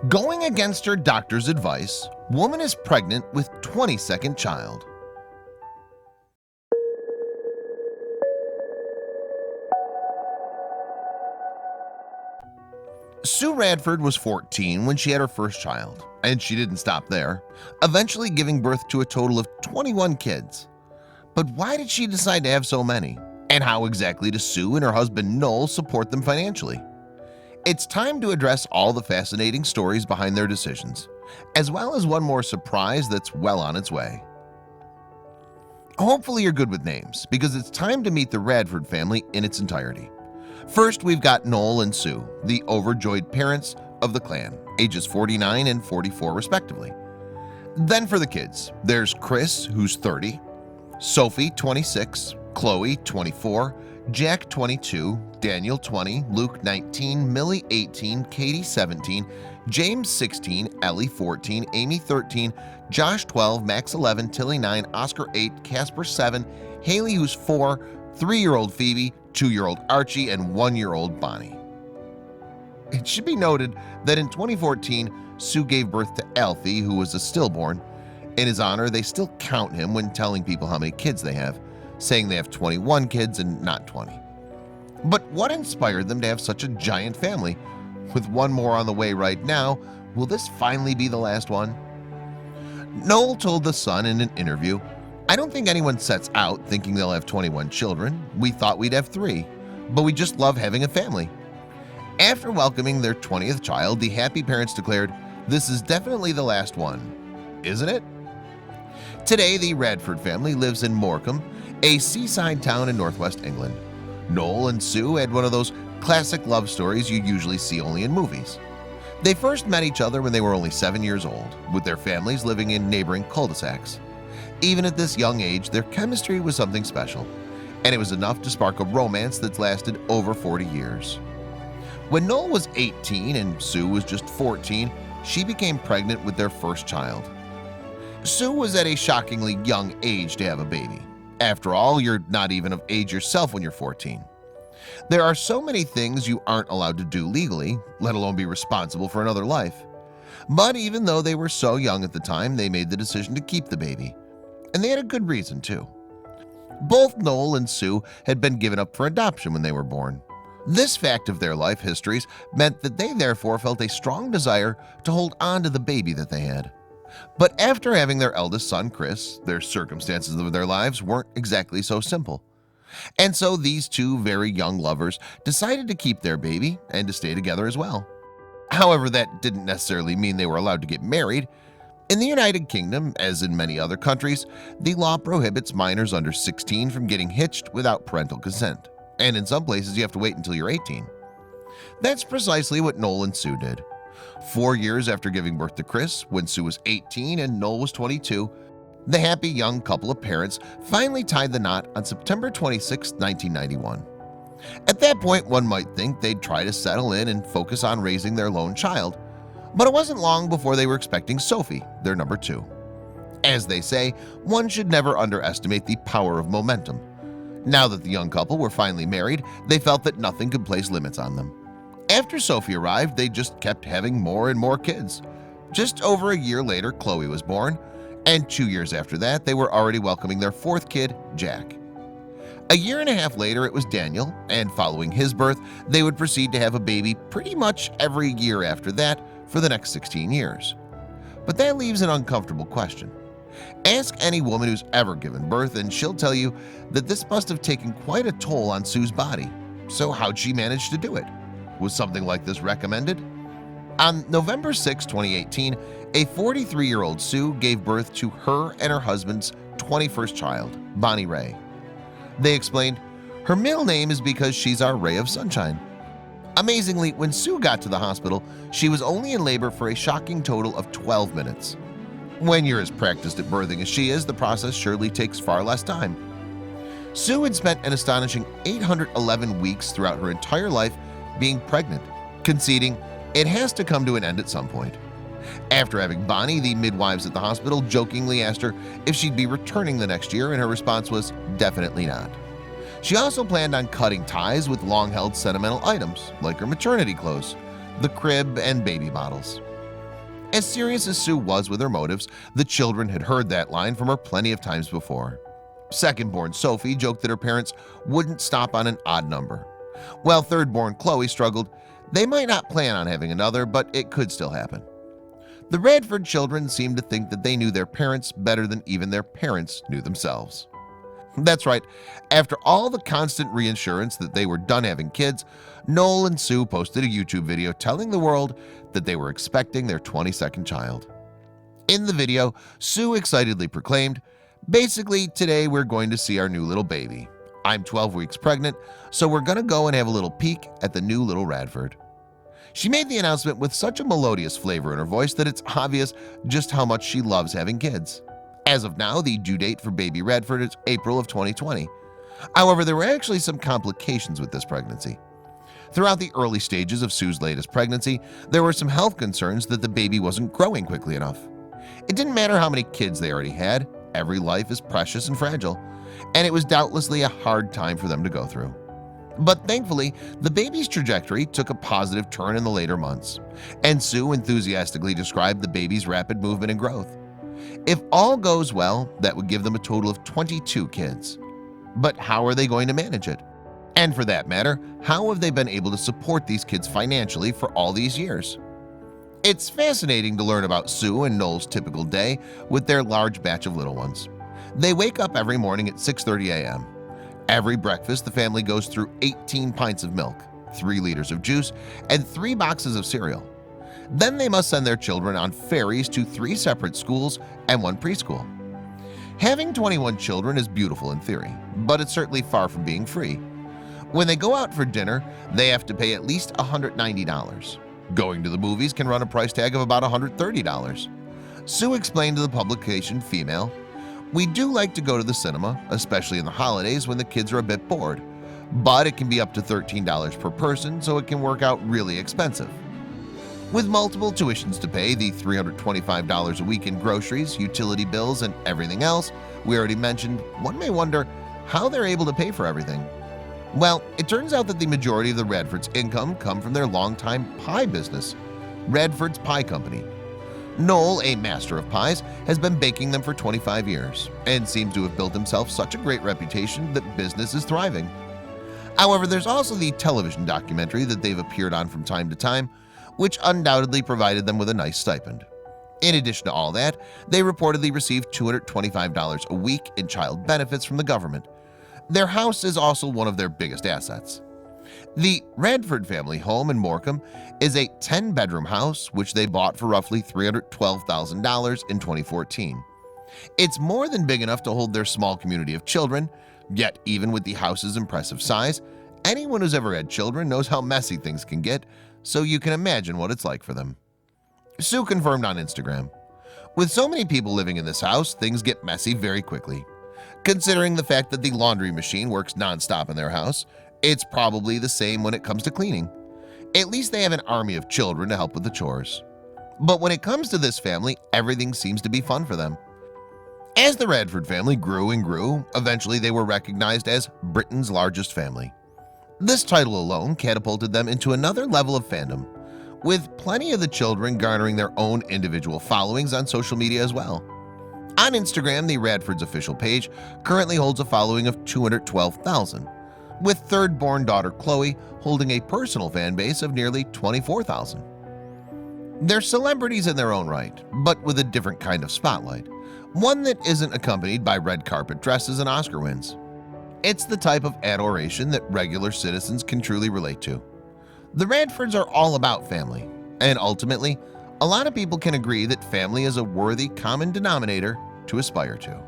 Going against her doctor's advice, woman is pregnant with 22nd child. Sue Radford was 14 when she had her first child, and she didn't stop there, eventually giving birth to a total of 21 kids. But why did she decide to have so many? And how exactly does Sue and her husband Noel support them financially? It's time to address all the fascinating stories behind their decisions, as well as one more surprise that's well on its way. Hopefully you're good with names, because it's time to meet the Radford family in its entirety. First, we've got Noel and Sue, the overjoyed parents of the clan, ages 49 and 44 respectively. Then for the kids, there's Chris, who's 30, Sophie, 26, Chloe, 24, Jack, 22, Daniel, 20, Luke, 19, Millie, 18, Katie, 17, James, 16, Ellie, 14, Amy, 13, Josh, 12, Max, 11, Tilly, 9, Oscar, 8, Casper, 7, Haley, who's 4, 3-year-old Phoebe, 2-year-old Archie, and 1-year-old Bonnie. It should be noted that in 2014, Sue gave birth to Alfie, who was a stillborn. In his honor, they still count him when telling people how many kids they have, saying they have 21 kids and not 20. But what inspired them to have such a giant family? With one more on the way right now, will this finally be the last one? Noel told The Sun in an interview, "I don't think anyone sets out thinking they'll have 21 children. We thought we'd have 3, but we just love having a family." After welcoming their 20th child, the happy parents declared, "This is definitely the last one, isn't it?" Today, the Radford family lives in Morecambe, a seaside town in northwest England. Noel and Sue had one of those classic love stories you usually see only in movies. They first met each other when they were only 7 years old, with their families living in neighboring cul-de-sacs. Even at this young age, their chemistry was something special, and it was enough to spark a romance that's lasted over 40 years. When Noel was 18 and Sue was just 14, she became pregnant with their first child. Sue was at a shockingly young age to have a baby. After all, you're not even of age yourself when you're 14. There are so many things you aren't allowed to do legally, let alone be responsible for another life. But even though they were so young at the time, they made the decision to keep the baby. And they had a good reason too. Both Noel and Sue had been given up for adoption when they were born. This fact of their life histories meant that they therefore felt a strong desire to hold on to the baby that they had. But after having their eldest son, Chris, their circumstances of their lives weren't exactly so simple. And so these two very young lovers decided to keep their baby and to stay together as well. However, that didn't necessarily mean they were allowed to get married. In the United Kingdom, as in many other countries, the law prohibits minors under 16 from getting hitched without parental consent. And in some places, you have to wait until you're 18. That's precisely what Noel and Sue did. 4 years after giving birth to Chris, when Sue was 18 and Noel was 22, the happy young couple of parents finally tied the knot on September 26, 1991. At that point, one might think they'd try to settle in and focus on raising their lone child. But it wasn't long before they were expecting Sophie, their number 2. As they say, one should never underestimate the power of momentum. Now that the young couple were finally married, they felt that nothing could place limits on them. After Sophie arrived, they just kept having more and more kids. Just over a year later, Chloe was born, and 2 years after that, they were already welcoming their 4th kid, Jack. A year and a half later, it was Daniel, and following his birth, they would proceed to have a baby pretty much every year after that for the next 16 years. But that leaves an uncomfortable question. Ask any woman who's ever given birth and she'll tell you that this must have taken quite a toll on Sue's body. So how'd she manage to do it? Was something like this recommended? On November 6, 2018, a 43-year-old Sue gave birth to her and her husband's 21st child, Bonnie Ray. They explained, "Her middle name is because she's our ray of sunshine." Amazingly, when Sue got to the hospital, she was only in labor for a shocking total of 12 minutes. When you're as practiced at birthing as she is, the process surely takes far less time. Sue had spent an astonishing 811 weeks throughout her entire life being pregnant, conceding it has to come to an end at some point. After having Bonnie, the midwives at the hospital jokingly asked her if she'd be returning the next year, and her response was definitely not. She also planned on cutting ties with long-held sentimental items like her maternity clothes, the crib, and baby bottles. As serious as Sue was with her motives, the children had heard that line from her plenty of times before. Second-born Sophie joked that her parents wouldn't stop on an odd number, while third-born Chloe struggled. They might not plan on having another, but it could still happen. The Radford children seemed to think that they knew their parents better than even their parents knew themselves. That's right, after all the constant reassurance that they were done having kids, Noel and Sue posted a YouTube video telling the world that they were expecting their 22nd child. In the video, Sue excitedly proclaimed, "Basically, today we're going to see our new little baby. I'm 12 weeks pregnant, so we're gonna go and have a little peek at the new little Radford." She made the announcement with such a melodious flavor in her voice that it's obvious just how much she loves having kids. As of now, the due date for baby Radford is April of 2020. However, there were actually some complications with this pregnancy. Throughout the early stages of Sue's latest pregnancy, there were some health concerns that the baby wasn't growing quickly enough. It didn't matter how many kids they already had, every life is precious and fragile, and it was doubtlessly a hard time for them to go through. But thankfully, the baby's trajectory took a positive turn in the later months, and Sue enthusiastically described the baby's rapid movement and growth. If all goes well, that would give them a total of 22 kids. But how are they going to manage it? And for that matter, how have they been able to support these kids financially for all these years? It's fascinating to learn about Sue and Noel's typical day with their large batch of little ones. They wake up every morning at 6:30 a.m. Every breakfast, the family goes through 18 pints of milk, 3 liters of juice, and 3 boxes of cereal. Then they must send their children on ferries to 3 separate schools and 1 preschool. Having 21 children is beautiful in theory, but it's certainly far from being free. When they go out for dinner, they have to pay at least $190. Going to the movies can run a price tag of about $130. Sue explained to the publication Female, "We do like to go to the cinema, especially in the holidays when the kids are a bit bored, but it can be up to $13 per person, so it can work out really expensive." With multiple tuitions to pay, the $325 a week in groceries, utility bills, and everything else we already mentioned, one may wonder how they're able to pay for everything. Well, it turns out that the majority of the Radford's income come from their longtime pie business, Radford's Pie Company. Noel, a master of pies, has been baking them for 25 years and seems to have built himself such a great reputation that business is thriving. However, there's also the television documentary that they've appeared on from time to time, which undoubtedly provided them with a nice stipend. In addition to all that, they reportedly received $225 a week in child benefits from the government. Their house is also one of their biggest assets. The Radford family home in Morecambe is a 10-bedroom house which they bought for roughly $312,000 in 2014. It's more than big enough to hold their small community of children, yet even with the house's impressive size, anyone who's ever had children knows how messy things can get, so you can imagine what it's like for them. Sue confirmed on Instagram, "With so many people living in this house, things get messy very quickly. Considering the fact that the laundry machine works non-stop in their house, it's probably the same when it comes to cleaning. At least they have an army of children to help with the chores. But when it comes to this family, everything seems to be fun for them." As the Radford family grew and grew, eventually they were recognized as Britain's largest family. This title alone catapulted them into another level of fandom, with plenty of the children garnering their own individual followings on social media as well. On Instagram, the Radford's official page currently holds a following of 212,000, with third-born daughter Chloe holding a personal fan base of nearly 24,000. They're celebrities in their own right, but with a different kind of spotlight, one that isn't accompanied by red carpet dresses and Oscar wins. It's the type of adoration that regular citizens can truly relate to. The Radfords are all about family, and ultimately, a lot of people can agree that family is a worthy common denominator to aspire to.